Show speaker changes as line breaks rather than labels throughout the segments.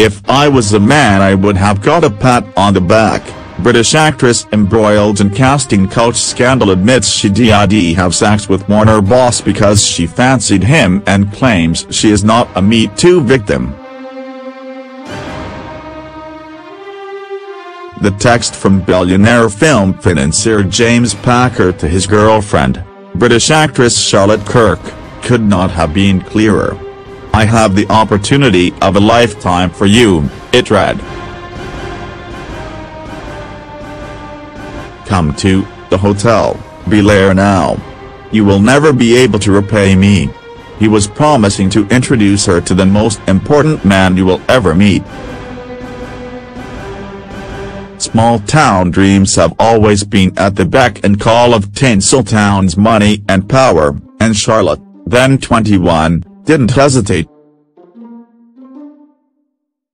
If I was a man I would have got a pat on the back." British actress embroiled in casting couch scandal admits she did have sex with Warner boss because she fancied him and claims she is not a MeToo victim. The text from billionaire film financier James Packer to his girlfriend, British actress Charlotte Kirk, could not have been clearer. "I have the opportunity of a lifetime for you," it read. "Come to the hotel, Bel-Air now. You will never be able to repay me." He was promising to introduce her to the most important man you will ever meet. Small-town dreams have always been at the beck and call of Tinseltown's money and power, and Charlotte, then 21, didn't hesitate.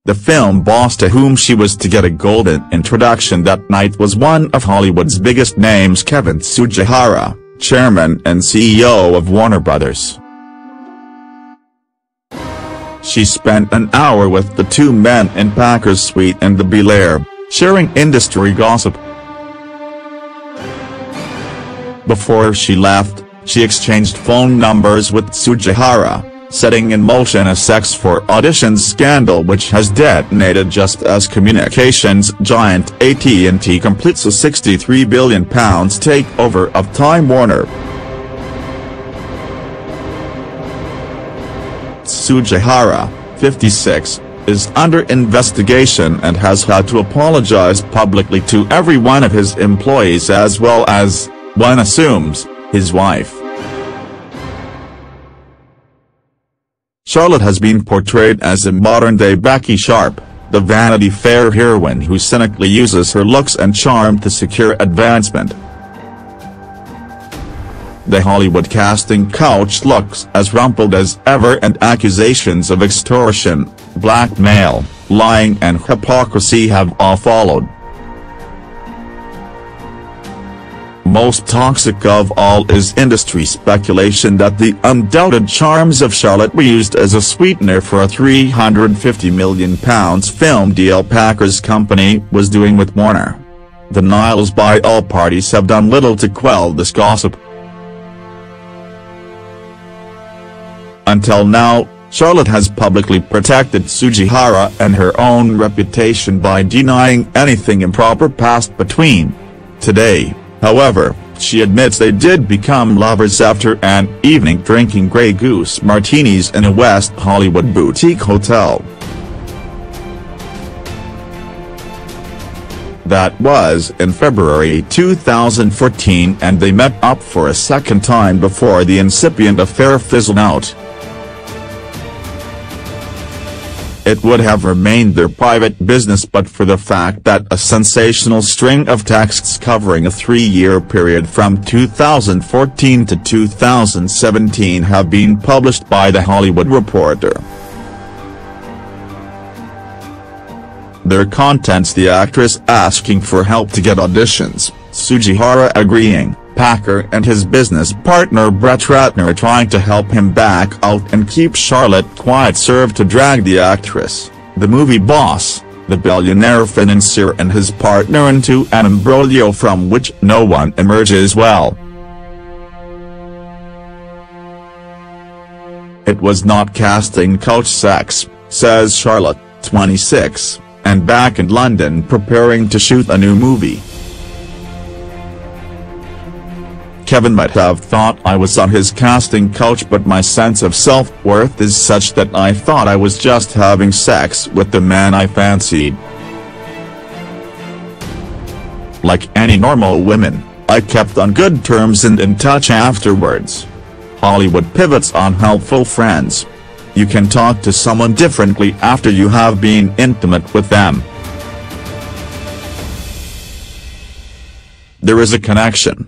The film boss to whom she was to get a golden introduction that night was one of Hollywood's biggest names, Kevin Tsujihara, chairman and CEO of Warner Bros. She spent an hour with the two men in Packer's suite in the Bel-Air, sharing industry gossip. Before she left, she exchanged phone numbers with Tsujihara, setting in motion a sex for auditions scandal which has detonated just as communications giant AT&T completes a £63 billion takeover of Time Warner. Tsujihara, 56, is under investigation and has had to apologize publicly to every one of his employees as well as, one assumes, his wife. Charlotte has been portrayed as a modern-day Becky Sharp, the Vanity Fair heroine who cynically uses her looks and charm to secure advancement. The Hollywood casting couch looks as rumpled as ever and accusations of extortion, blackmail, lying and hypocrisy have all followed. Most toxic of all is industry speculation that the undoubted charms of Charlotte were used as a sweetener for a £350 million film deal Packer's company was doing with Warner. Denials by all parties have done little to quell this gossip. Until now, Charlotte has publicly protected Tsujihara and her own reputation by denying anything improper passed between. Today, however, she admits they did become lovers after an evening drinking Grey Goose martinis in a West Hollywood boutique hotel. That was in February 2014 and they met up for a second time before the incipient affair fizzled out. It would have remained their private business but for the fact that a sensational string of texts covering a 3-year period from 2014 to 2017 have been published by The Hollywood Reporter. Their contents: the actress asking for help to get auditions, Tsujihara agreeing, Packer and his business partner Brett Ratner trying to help him back out and keep Charlotte quiet served to drag the actress, the movie boss, the billionaire financier and his partner into an imbroglio from which no one emerges well. It was not casting couch sex, says Charlotte, 26, and back in London preparing to shoot a new movie. Kevin might have thought I was on his casting couch but my sense of self-worth is such that I thought I was just having sex with the man I fancied. Like any normal women, I kept on good terms and in touch afterwards. Hollywood pivots on helpful friends. You can talk to someone differently after you have been intimate with them. There is a connection.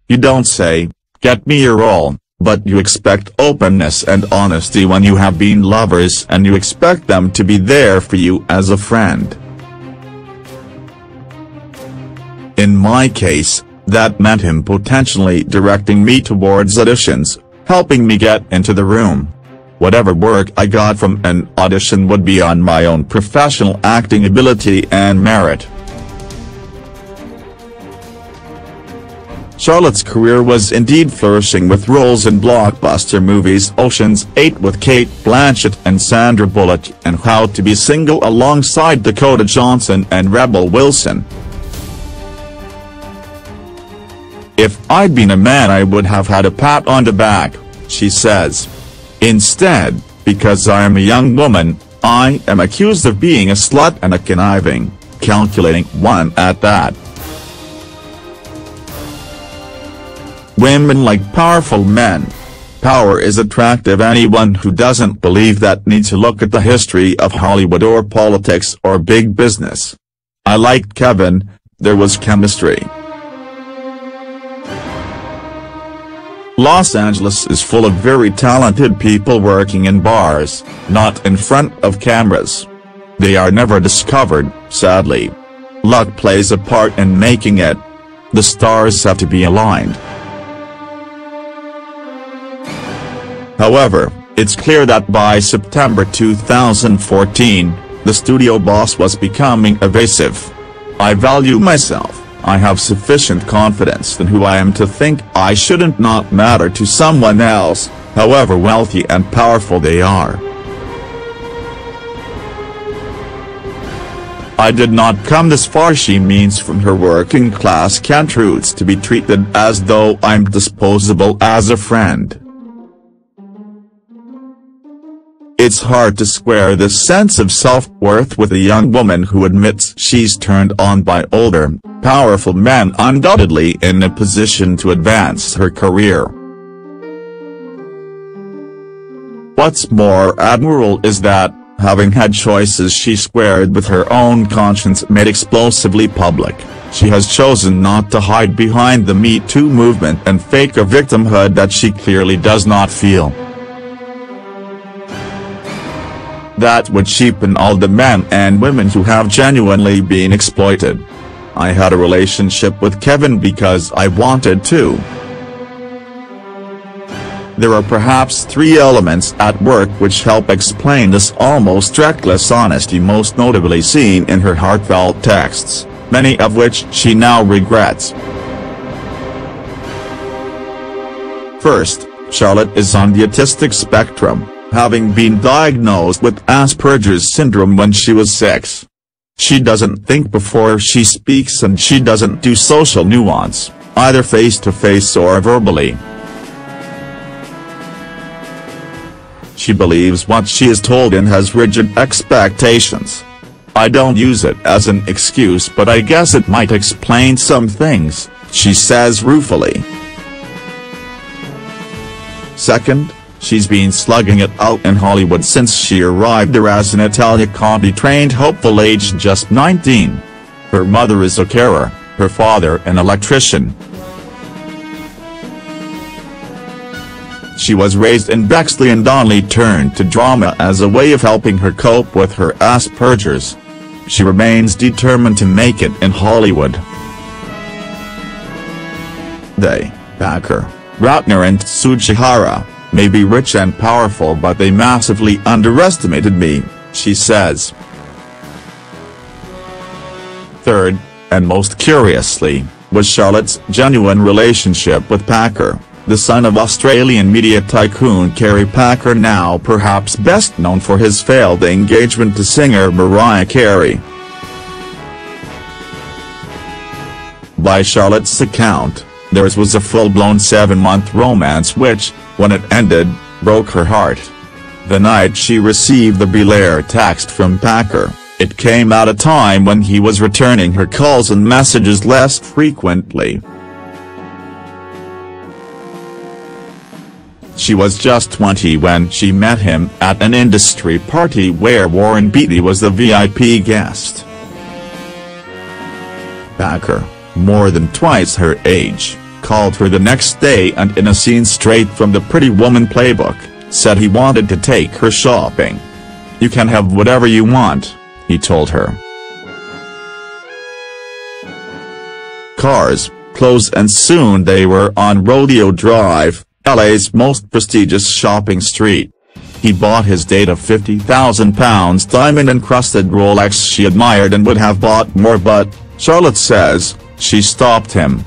You don't say, "Get me your role," but you expect openness and honesty when you have been lovers and you expect them to be there for you as a friend. In my case, that meant him potentially directing me towards auditions, helping me get into the room. Whatever work I got from an audition would be on my own professional acting ability and merit. Charlotte's career was indeed flourishing with roles in blockbuster movies Ocean's 8 with Kate Blanchett and Sandra Bullock and How to Be Single alongside Dakota Johnson and Rebel Wilson. "If I'd been a man I would have had a pat on the back," she says. "Instead, because I am a young woman, I am accused of being a slut and a conniving, calculating one at that." Women like powerful men. Power is attractive. Anyone who doesn't believe that needs to look at the history of Hollywood or politics or big business. I liked Kevin, there was chemistry. Los Angeles is full of very talented people working in bars, not in front of cameras. They are never discovered, sadly. Luck plays a part in making it. The stars have to be aligned. However, it's clear that by September 2014, the studio boss was becoming evasive. "I value myself. I have sufficient confidence in who I am to think I shouldn't not matter to someone else, however wealthy and powerful they are. I did not come this far," she means, from her working class Kent roots, "to be treated as though I'm disposable as a friend." It's hard to square this sense of self-worth with a young woman who admits she's turned on by older, powerful men undoubtedly in a position to advance her career. What's more admirable is that, having had choices she squared with her own conscience made explosively public, she has chosen not to hide behind the MeToo movement and fake a victimhood that she clearly does not feel. That would cheapen all the men and women who have genuinely been exploited. "I had a relationship with Kevin because I wanted to." There are perhaps three elements at work which help explain this almost reckless honesty, most notably seen in her heartfelt texts, many of which she now regrets. First, Charlotte is on the autistic spectrum, having been diagnosed with Asperger's syndrome when she was 6. She doesn't think before she speaks and she doesn't do social nuance, either face-to-face or verbally. She believes what she is told and has rigid expectations. "I don't use it as an excuse, but I guess it might explain some things," she says ruefully. Second, she's been slugging it out in Hollywood since she arrived there as an Italia Conti-trained hopeful aged just 19. Her mother is a carer, her father an electrician. She was raised in Bexley and only turned to drama as a way of helping her cope with her Asperger's. She remains determined to make it in Hollywood. They, Packer, Radner and Tsujihara, may be rich and powerful, but they massively underestimated me, she says. Third, and most curiously, was Charlotte's genuine relationship with Packer, the son of Australian media tycoon Kerry Packer, now perhaps best known for his failed engagement to singer Mariah Carey. By Charlotte's account, theirs was a full-blown 7-month romance which, when it ended, broke her heart. The night she received the Belair text from Packer, it came at a time when he was returning her calls and messages less frequently. She was just 20 when she met him at an industry party where Warren Beatty was the VIP guest. Packer, more than twice her age, called her the next day and, in a scene straight from the Pretty Woman playbook, said he wanted to take her shopping. "You can have whatever you want," he told her. Cars, clothes, and soon they were on Rodeo Drive, LA's most prestigious shopping street. He bought his date a £50,000 diamond-encrusted Rolex she admired and would have bought more, but, Charlotte says, she stopped him.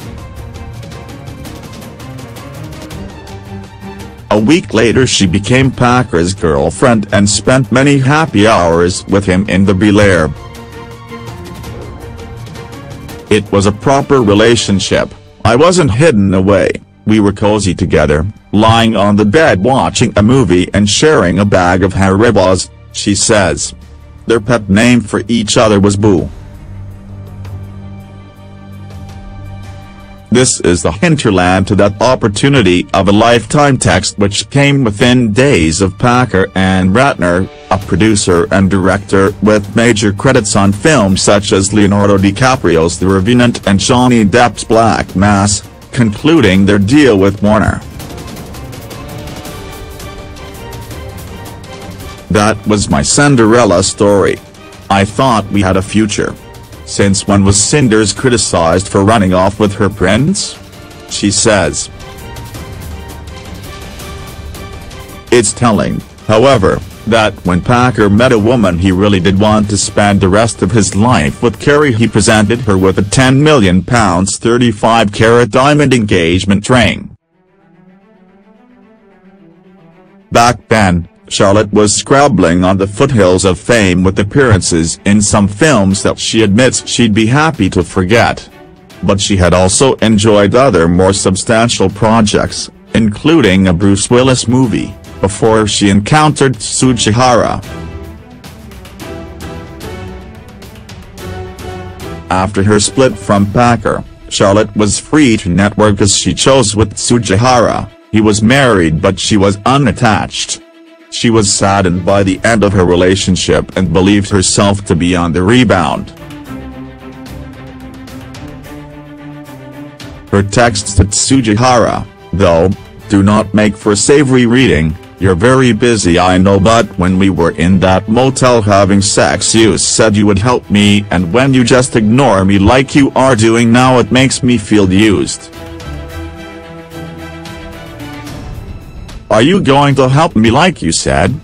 A week later she became Packer's girlfriend and spent many happy hours with him in the Bel Air. It was a proper relationship. I wasn't hidden away, we were cozy together, lying on the bed watching a movie and sharing a bag of Haribos, she says. Their pet name for each other was Boo. This is the hinterland to that opportunity of a lifetime text which came within days of Packer and Radner, a producer and director with major credits on films such as Leonardo DiCaprio's The Revenant and Johnny Depp's Black Mass, concluding their deal with Warner. That was my Cinderella story. I thought we had a future. Since when was Cinders criticized for running off with her prince? She says. It's telling, however, that when Packer met a woman he really did want to spend the rest of his life with, Carrie, he presented her with a £10 million 35-carat diamond engagement ring. Back then, Charlotte was scrabbling on the foothills of fame with appearances in some films that she admits she'd be happy to forget. But she had also enjoyed other more substantial projects, including a Bruce Willis movie, before she encountered Tsujihara. After her split from Packer, Charlotte was free to network as she chose with Tsujihara. He was married but she was unattached. She was saddened by the end of her relationship and believed herself to be on the rebound. Her texts to Tsujihara, though, do not make for savory reading. You're very busy, I know, but when we were in that motel having sex you said you would help me, and when you just ignore me like you are doing now it makes me feel used. Are you going to help me like you said?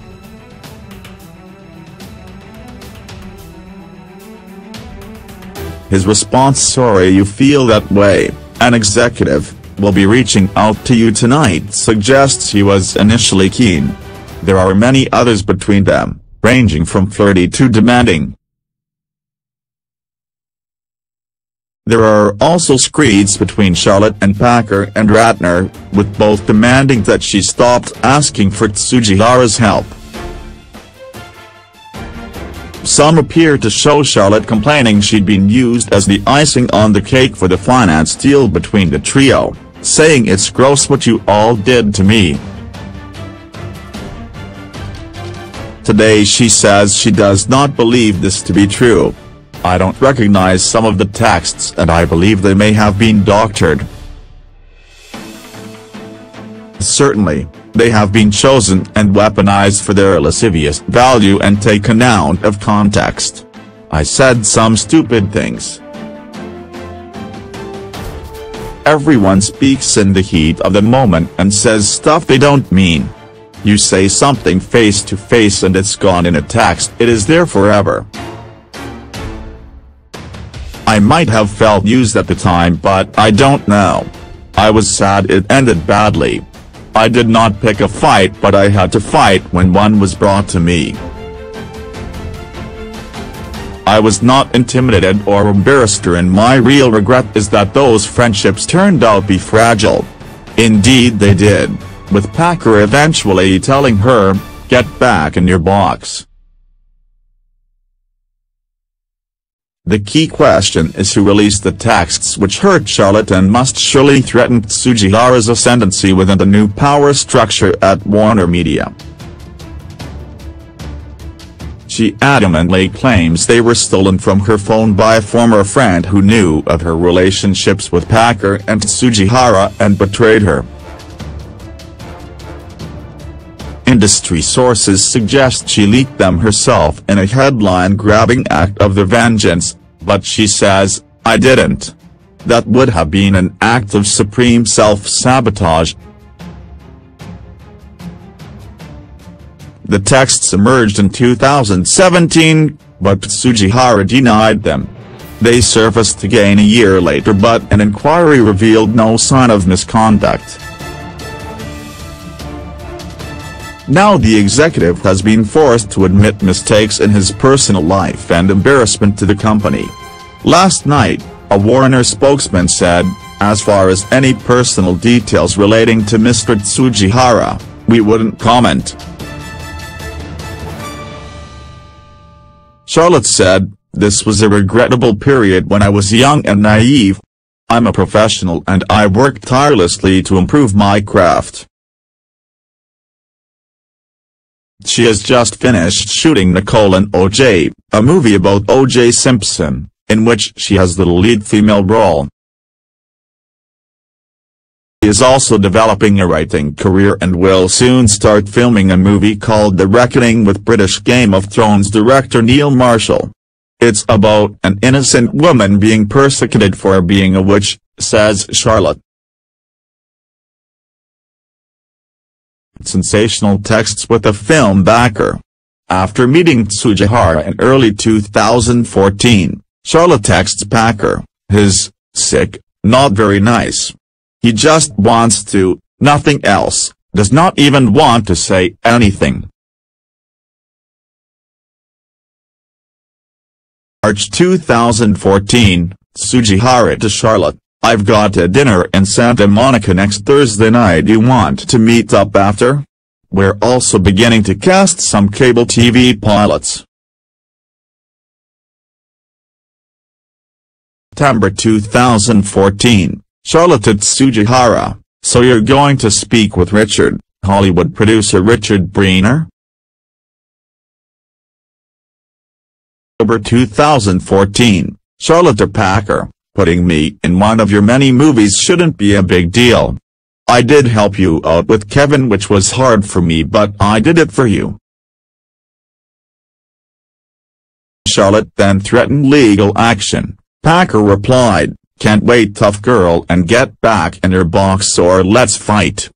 His response: sorry you feel that way, an executive will be reaching out to you tonight, suggests he was initially keen. There are many others between them, ranging from flirty to demanding. There are also screeds between Charlotte and Packer and Radner, with both demanding that she stopped asking for Tsujihara's help. Some appear to show Charlotte complaining she'd been used as the icing on the cake for the finance deal between the trio, saying it's gross what you all did to me. Today she says she does not believe this to be true. I don't recognize some of the texts and I believe they may have been doctored. Certainly, they have been chosen and weaponized for their lascivious value and taken out of context. I said some stupid things. Everyone speaks in the heat of the moment and says stuff they don't mean. You say something face to face and it's gone in a text, it is there forever. I might have felt used at the time, but I don't know. I was sad it ended badly. I did not pick a fight, but I had to fight when one was brought to me. I was not intimidated or embarrassed, and my real regret is that those friendships turned out to be fragile. Indeed they did, with Packer eventually telling her, "Get back in your box." The key question is who released the texts which hurt Charlotte and must surely threaten Tsujihara's ascendancy within the new power structure at Warner Media. She adamantly claims they were stolen from her phone by a former friend who knew of her relationships with Packer and Tsujihara and betrayed her. Industry sources suggest she leaked them herself in a headline-grabbing act of the vengeance, but she says, "I didn't. That would have been an act of supreme self-sabotage." The texts emerged in 2017, but Tsujihara denied them. They surfaced again a year later, but an inquiry revealed no sign of misconduct. Now the executive has been forced to admit mistakes in his personal life and embarrassment to the company. Last night, a Warner spokesman said, "As far as any personal details relating to Mr. Tsujihara, we wouldn't comment." Charlotte said, "This was a regrettable period when I was young and naive. I'm a professional and I worked tirelessly to improve my craft." She has just finished shooting Nicole and O.J., a movie about O.J. Simpson, in which she has the lead female role. She is also developing a writing career and will soon start filming a movie called The Reckoning with British Game of Thrones director Neil Marshall. "It's about an innocent woman being persecuted for being a witch," says Charlotte. Sensational texts with a film backer. After meeting Tsujihara in early 2014, Charlotte texts Packer, "He's sick, not very nice. He just wants to, nothing else, does not even want to say anything." March 2014, Tsujihara to Charlotte, "I've got a dinner in Santa Monica next Thursday night. You want to meet up after? We're also beginning to cast some cable TV pilots." September 2014, Charlotte to Tsujihara, "So you're going to speak with Richard, Hollywood producer Richard Breener?" October 2014, Charlotte to Packer, "Putting me in one of your many movies shouldn't be a big deal. I did help you out with Kevin, which was hard for me, but I did it for you." Charlotte then threatened legal action. Packer replied, "Can't wait, tough girl, and get back in your box or let's fight."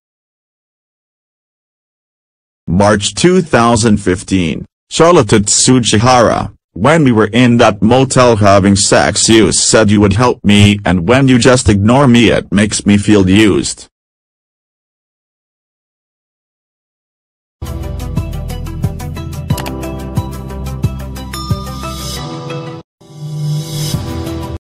March 2015, Charlotte to Tsujihara, "When we were in that motel having sex you said you would help me, and when you just ignore me it makes me feel used."